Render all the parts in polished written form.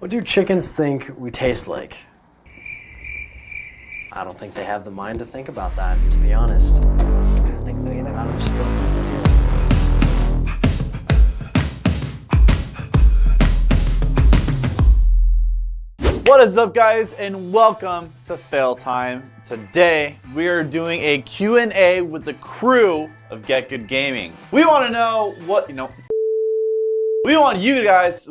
What do chickens think we taste like? I don't think they have the mind to think about that, to be honest. I don't think so either. I just don't think they do. What is up, guys, and welcome to Fail Time. Today we are doing a Q&A with the crew of Get Good Gaming. We want to know what, we want you guys,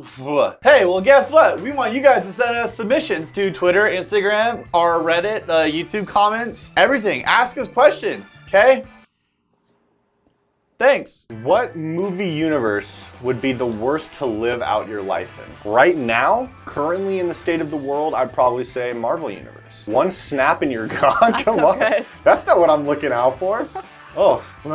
hey, well guess what? We want you guys to send us submissions to Twitter, Instagram, our Reddit, YouTube comments, everything. Ask us questions, okay? Thanks. What movie universe would be the worst to live out your life in? Right now, currently in the state of the world, I'd probably say Marvel Universe. One snap and you're gone, come on. Good. That's not what I'm looking out for. Oh. When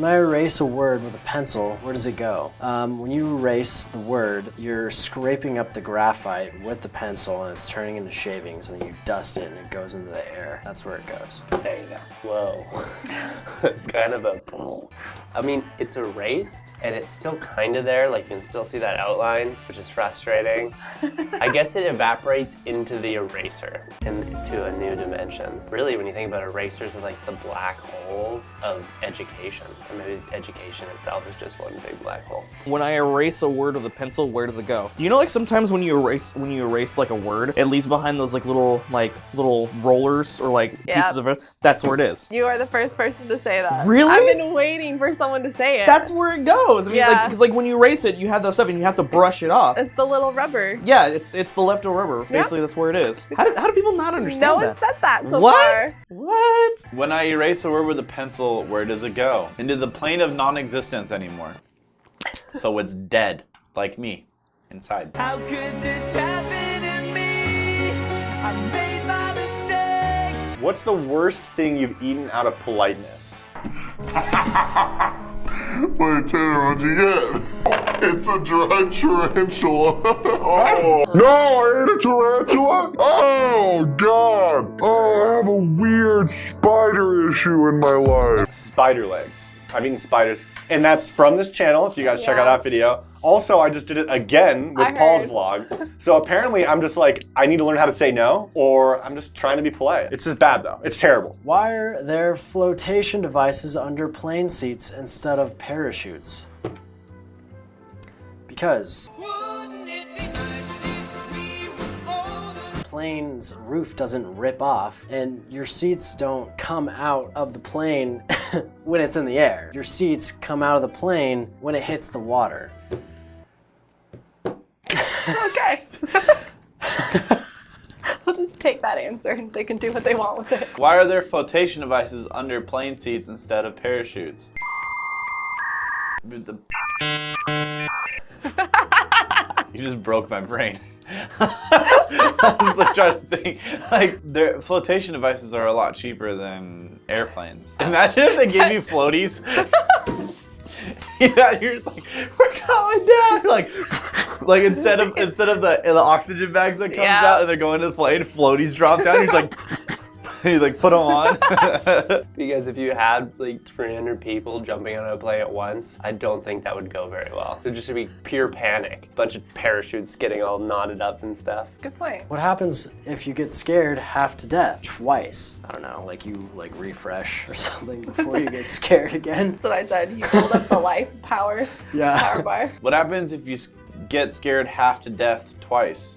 I erase a word with a pencil, where does it go? When you erase the word, you're scraping up the graphite with the pencil and it's turning into shavings, and then you dust it and it goes into the air. That's where it goes. There you go. Whoa. It's kind of a... I mean, it's erased, and it's still kind of there. Like, you can still see that outline, which is frustrating. I guess it evaporates into the eraser, into a new dimension. Really, when you think about erasers, are like the black holes of education. Or maybe education itself is just one big black hole. When I erase a word with a pencil, where does it go? You know, like sometimes when you erase like a word, it leaves behind those little rollers or pieces of it. That's where it is. You are the first person to say that. Really? I've been waiting for someone to say it. That's where it goes. I mean, Yeah. because when you erase it, you have that stuff and you have to brush it off. It's the little rubber. Yeah, it's the leftover rubber. Basically, that's where it is. How do people not understand No that? one said that so What? far. What? When I erase a word with a pencil, where does it go? Into the plane of non-existence anymore. So it's dead, like me, inside. How could this happen to me? I made my mistakes. What's the worst thing you've eaten out of politeness? Wait, Tanner, what'd you get? It's a dry tarantula. Oh. No, I ate a tarantula? Oh, God. Oh, I have a weird spider issue in my life. Spider legs. I've eaten spiders. And that's from this channel, if you guys check out that video. Also, I just did it again with Paul's vlog. So apparently I'm just like, I need to learn how to say no, or I'm just trying to be polite. It's just bad though. It's terrible. Why are there flotation devices under plane seats instead of parachutes? Because plane's roof doesn't rip off and your seats don't come out of the plane when it's in the air. Your seats come out of the plane when it hits the water. Okay. I'll just take that answer and they can do what they want with it. Why are there flotation devices under plane seats instead of parachutes? You just broke my brain. I was trying to think. Their flotation devices are a lot cheaper than airplanes. Imagine if they gave you floaties. Yeah, you're just like, we're going down. Like instead of the oxygen bags that comes out and they're going to the plane, floaties drop down. You're just like, you put them on. Because if you had 300 people jumping on a plane at once, I don't think that would go very well. There'd just be pure panic. A bunch of parachutes getting all knotted up and stuff. Good point. What happens if you get scared half to death twice? I don't know, you refresh or something before you get scared again. That's what I said. You build up the life power bar. What happens if you get scared half to death twice?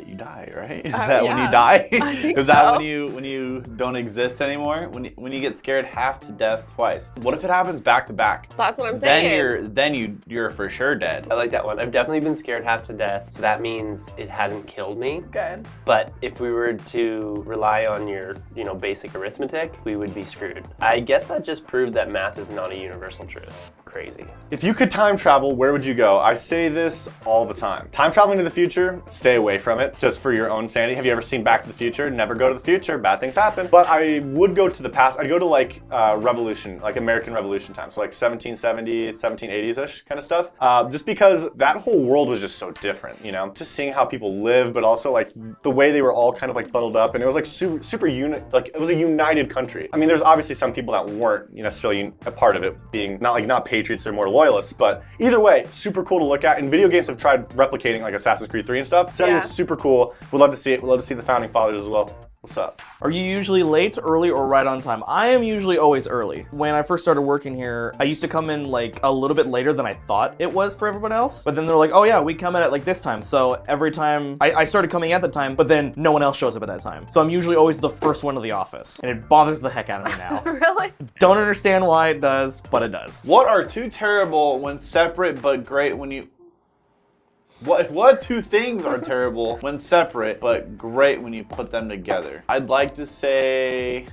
You die, right? Is that when you die? I think Is that so. when you don't exist anymore? When you get scared half to death twice? What if it happens back to back? That's what I'm saying. Then you're for sure dead. I like that one. I've definitely been scared half to death, so that means it hasn't killed me. Good. But if we were to rely on your, basic arithmetic, we would be screwed. I guess that just proved that math is not a universal truth. Crazy. If you could time travel, where would you go? I say this all the time. Time traveling to the future, stay away from it, just for your own sanity. Have you ever seen Back to the Future? Never go to the future, bad things happen. But I would go to the past. I'd go to Revolution, American Revolution time. So 1770s, 1780s-ish kind of stuff. Just because that whole world was just so different, Just seeing how people live, but also the way they were all kind of bundled up, and it was super it was a united country. I mean, there's obviously some people that weren't necessarily a part of it, being not patriots patriots, they're more loyalists. But either way, super cool to look at. And video games have tried replicating like Assassin's Creed 3 and stuff. Setting is super cool. We'd love to see it. We'd love to see the founding fathers as well. What's up? Are you usually late, early, or right on time? I am usually always early. When I first started working here, I used to come in like a little bit later than I thought it was for everyone else. But then they're like, oh yeah, we come in at like this time. So every time I started coming at the time, but then no one else shows up at that time. So I'm usually always the first one to the office. And it bothers the heck out of me now. Really? Don't understand why it does, but it does. What are two terrible when separate but great when you... What two things are terrible when separate but great when you put them together? I'd like to say,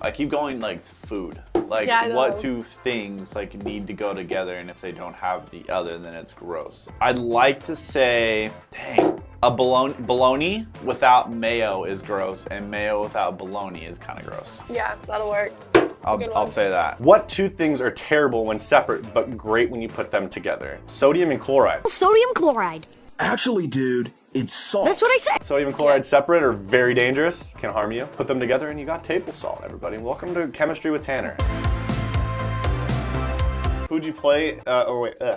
I keep going like to food. Like what two things like need to go together, and if they don't have the other, then it's gross. I'd like to say, dang, a bologna without mayo is gross, and mayo without bologna is kind of gross. Yeah, that'll work. I'll say that. What two things are terrible when separate but great when you put them together? Sodium and chloride. Sodium chloride. Actually, dude, it's salt. That's what I said. Sodium and chloride separate are very dangerous, can harm you. Put them together and you got table salt, everybody. Welcome to Chemistry with Tanner. Who would you play,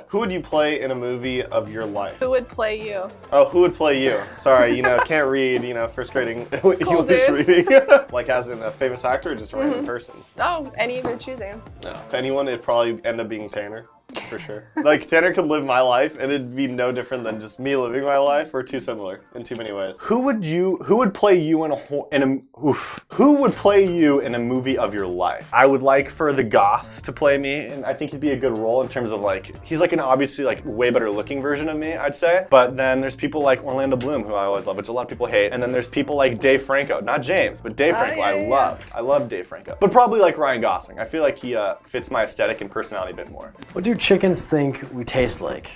who would you play in a movie of your life? Who would play you? Oh, who would play you? Sorry, can't read, first grading English reading. Like as in a famous actor or just a random person? Oh, any of your choosing. No, if anyone, it'd probably end up being Tanner. For sure. Like, Tanner could live my life, and it'd be no different than just me living my life. We're too similar in too many ways. Who would play you who would play you in a movie of your life? I would like for the Goss to play me, and I think he'd be a good role in terms of like, he's like an obviously like way better looking version of me, I'd say. But then there's people like Orlando Bloom, who I always love, which a lot of people hate. And then there's people like Dave Franco, not James, but Dave Franco. I love Dave Franco. But probably like Ryan Gosling. I feel like he fits my aesthetic and personality a bit more. What do chickens think we taste like?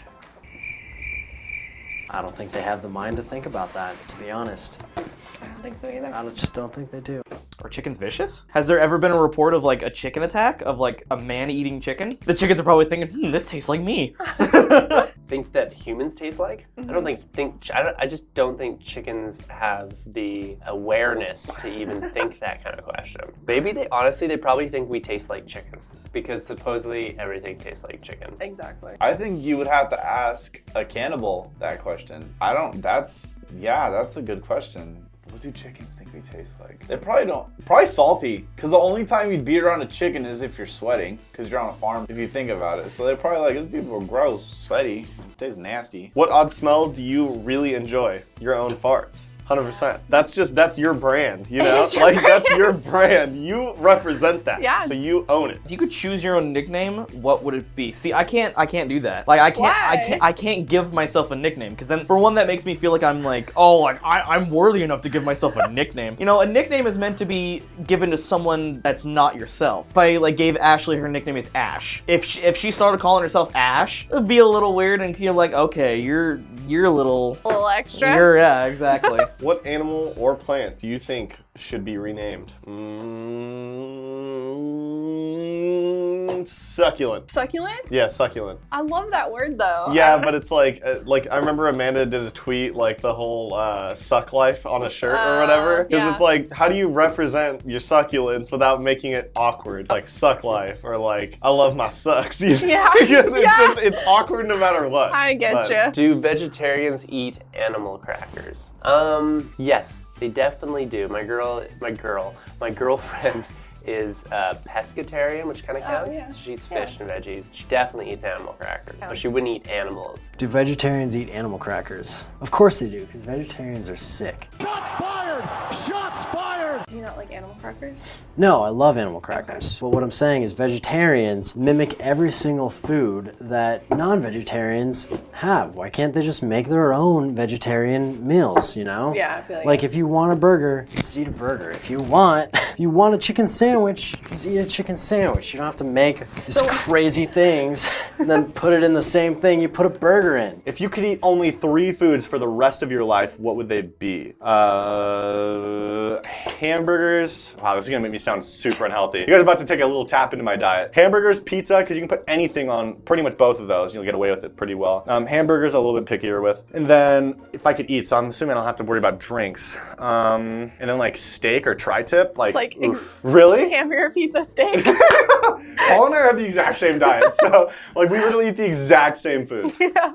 I don't think they have the mind to think about that, to be honest. I don't think so either. I just don't think they do. Are chickens vicious? Has there ever been a report of like a chicken attack of like a man eating chicken? The chickens are probably thinking, this tastes like me. Think that humans taste like? I just don't think chickens have the awareness to even think that kind of question. Maybe they probably think we taste like chicken, because supposedly everything tastes like chicken. Exactly. I think you would have to ask a cannibal that question. That's a good question. What do chickens think we taste like? They probably salty, because the only time you'd be around a chicken is if you're sweating, because you're on a farm, if you think about it. So they're probably like, these people are gross, sweaty, it tastes nasty. What odd smell do you really enjoy? Your own farts. 100%. That's your brand, That's your brand. You represent that. Yeah. So you own it. If you could choose your own nickname, what would it be? See, I can't do that. Like I can't give myself a nickname, because then for one, that makes me feel like I'm like, I'm worthy enough to give myself a nickname. A nickname is meant to be given to someone that's not yourself. If I like gave Ashley her nickname is Ash, if she started calling herself Ash, it'd be a little weird, and you're like, okay, you're a little extra. Yeah, exactly. What animal or plant do you think should be renamed? Succulent. Succulent? Yeah, succulent. I love that word though. Yeah, but it's like I remember Amanda did a tweet like the whole suck life on a shirt or whatever. Because it's like, how do you represent your succulents without making it awkward? Like suck life, or like, I love my sucks. Yeah. Because it's awkward no matter what. I get you. Do vegetarians eat animal crackers? Yes, they definitely do. My girlfriend is pescatarian, which kind of counts. Yeah. She eats fish and veggies. She definitely eats animal crackers, but she wouldn't eat animals. Do vegetarians eat animal crackers? Of course they do, because vegetarians are sick. Shots fired! Shots fired! Do you not like animal crackers? No, I love animal crackers. But what I'm saying is vegetarians mimic every single food that non-vegetarians have. Why can't they just make their own vegetarian meals, Yeah, I feel like if you want a burger, just eat a burger. If you want a chicken sandwich, just eat a chicken sandwich. You don't have to make these crazy things and then put it in the same thing you put a burger in. If you could eat only 3 foods for the rest of your life, what would they be? Hamburgers. Wow, this is gonna make me sound super unhealthy. You guys are about to take a little tap into my diet. Hamburgers, pizza, because you can put anything on pretty much both of those. You'll get away with it pretty well. Hamburgers, a little bit pickier with. And then if I could eat, so I'm assuming I don't have to worry about drinks. And then like steak or tri-tip, like oof. Really? Hamburger, pizza, steak. Paul and I have the exact same diet, so like we literally eat the exact same food. Yeah.